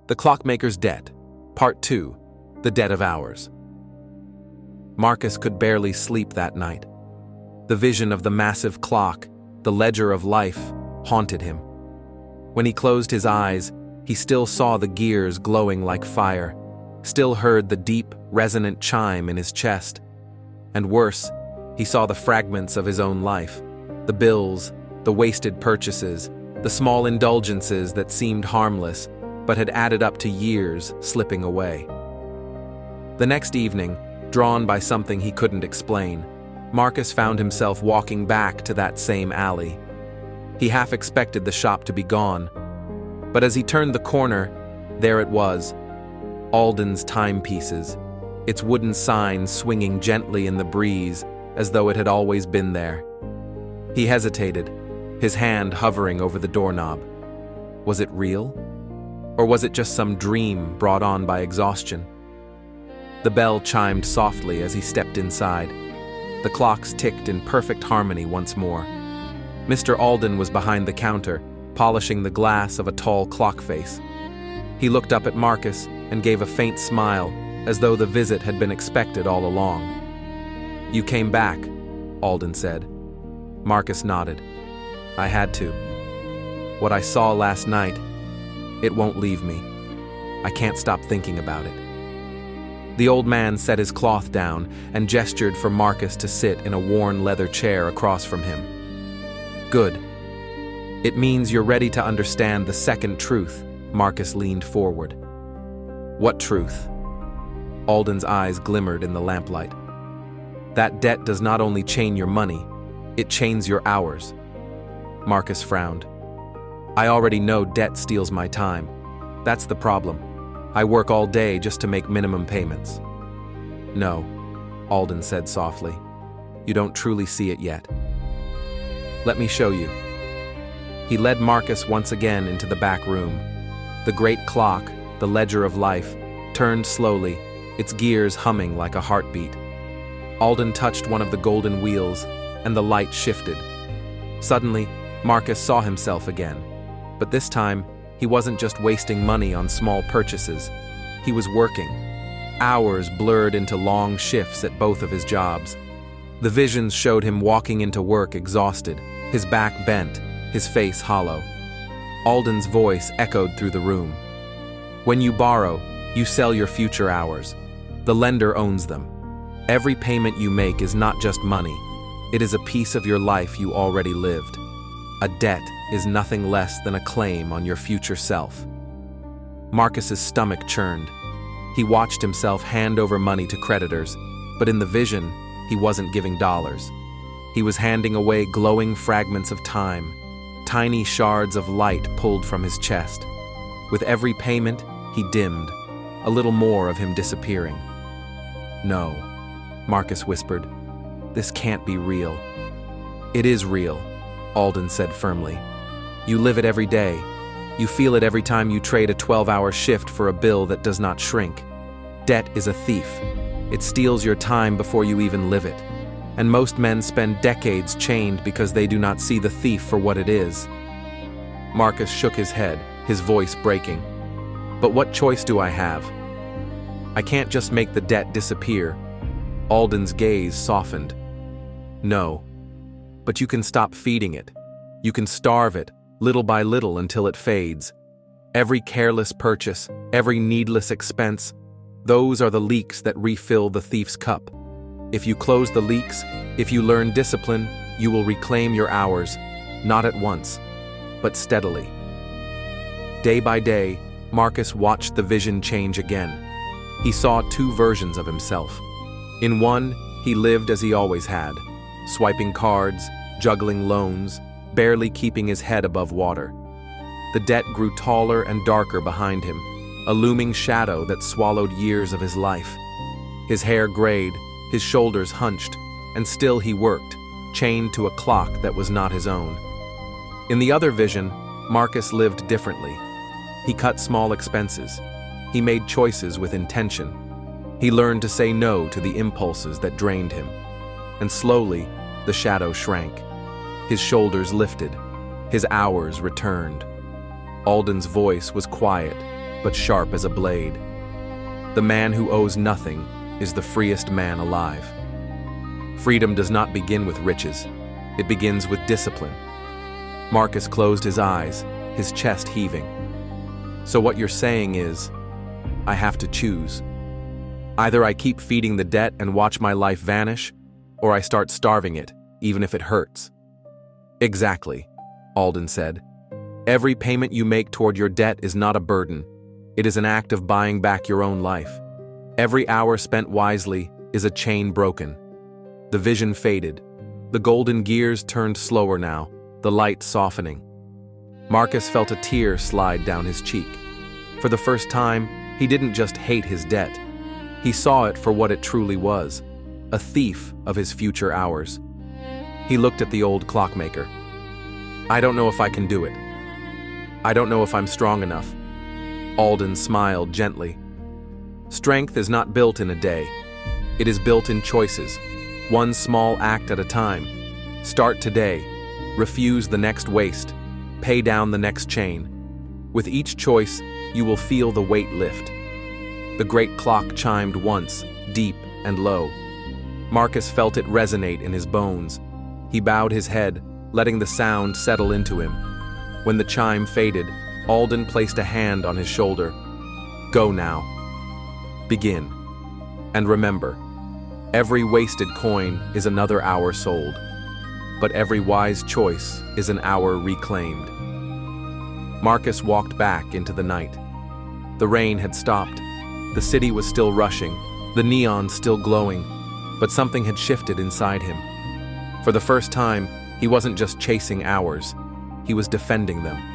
The Clockmaker's Debt, Part 2, The Debt of Hours. Marcus could barely sleep that night. The vision of the massive clock, the ledger of life, haunted him. When he closed his eyes, he still saw the gears glowing like fire, still heard the deep, resonant chime in his chest. And worse, he saw the fragments of his own life, the bills, the wasted purchases, the small indulgences that seemed harmless, but had added up to years slipping away. The next evening, drawn by something he couldn't explain, Marcus found himself walking back to that same alley. He half expected the shop to be gone, but as he turned the corner, there it was, Alden's timepieces, its wooden sign swinging gently in the breeze as though it had always been there. He hesitated, his hand hovering over the doorknob. Was it real? Or was it just some dream brought on by exhaustion? The bell chimed softly as he stepped inside. The clocks ticked in perfect harmony once more. Mr. Alden was behind the counter, polishing the glass of a tall clock face. He looked up at Marcus and gave a faint smile, as though the visit had been expected all along. "You came back," Alden said. Marcus nodded. "I had to. What I saw last night, it won't leave me. I can't stop thinking about it." The old man set his cloth down and gestured for Marcus to sit in a worn leather chair across from him. "Good. It means you're ready to understand the second truth." Marcus leaned forward. "What truth?" Alden's eyes glimmered in the lamplight. "That debt does not only chain your money, it chains your hours." Marcus frowned. "I already know debt steals my time. That's the problem. I work all day just to make minimum payments." "No," Alden said softly. "You don't truly see it yet. Let me show you." He led Marcus once again into the back room. The great clock, the ledger of life, turned slowly, its gears humming like a heartbeat. Alden touched one of the golden wheels, and the light shifted. Suddenly, Marcus saw himself again. But this time, he wasn't just wasting money on small purchases. He was working. Hours blurred into long shifts at both of his jobs. The visions showed him walking into work exhausted, his back bent, his face hollow. Alden's voice echoed through the room. "When you borrow, you sell your future hours. The lender owns them. Every payment you make is not just money. It is a piece of your life you already lived. A debt is nothing less than a claim on your future self." Marcus's stomach churned. He watched himself hand over money to creditors, but in the vision, he wasn't giving dollars. He was handing away glowing fragments of time, tiny shards of light pulled from his chest. With every payment, he dimmed, a little more of him disappearing. "No," Marcus whispered. "This can't be real." "It is real," Alden said firmly. "You live it every day. You feel it every time you trade a 12-hour shift for a bill that does not shrink. Debt is a thief. It steals your time before you even live it. And most men spend decades chained because they do not see the thief for what it is." Marcus shook his head, his voice breaking. "But what choice do I have? I can't just make the debt disappear." Alden's gaze softened. "No. But you can stop feeding it. You can starve it, little by little until it fades. Every careless purchase, every needless expense, those are the leaks that refill the thief's cup. If you close the leaks, if you learn discipline, you will reclaim your hours, not at once, but steadily." Day by day, Marcus watched the vision change again. He saw two versions of himself. In one, he lived as he always had, swiping cards, juggling loans, barely keeping his head above water. The debt grew taller and darker behind him, a looming shadow that swallowed years of his life. His hair grayed, his shoulders hunched, and still he worked, chained to a clock that was not his own. In the other vision, Marcus lived differently. He cut small expenses. He made choices with intention. He learned to say no to the impulses that drained him. And slowly, the shadow shrank. His shoulders lifted. His hours returned. Alden's voice was quiet, but sharp as a blade. The man who owes nothing is the freest man alive. Freedom does not begin with riches. It begins with discipline. Marcus closed his eyes, his chest heaving. So what you're saying is, I have to choose. Either I keep feeding the debt and watch my life vanish, or I start starving it, even if it hurts. Exactly, Alden said. Every payment you make toward your debt is not a burden. It is an act of buying back your own life. Every hour spent wisely is a chain broken. The vision faded. The golden gears turned slower now, the light softening. Marcus felt a tear slide down his cheek. For the first time, he didn't just hate his debt. He saw it for what it truly was, a thief of his future hours. He looked at the old clockmaker. I don't know if I can do it. I don't know if I'm strong enough. Alden smiled gently. Strength is not built in a day. It is built in choices, one small act at a time. Start today. Refuse the next waste. Pay down the next chain. With each choice, you will feel the weight lift. The great clock chimed once, deep and low. Marcus felt it resonate in his bones. He bowed his head, letting the sound settle into him. When the chime faded, Alden placed a hand on his shoulder. Go now. Begin. And remember, every wasted coin is another hour sold, but every wise choice is an hour reclaimed. Marcus walked back into the night. The rain had stopped. The city was still rushing, the neon still glowing, but something had shifted inside him. For the first time, he wasn't just chasing hours, he was defending them.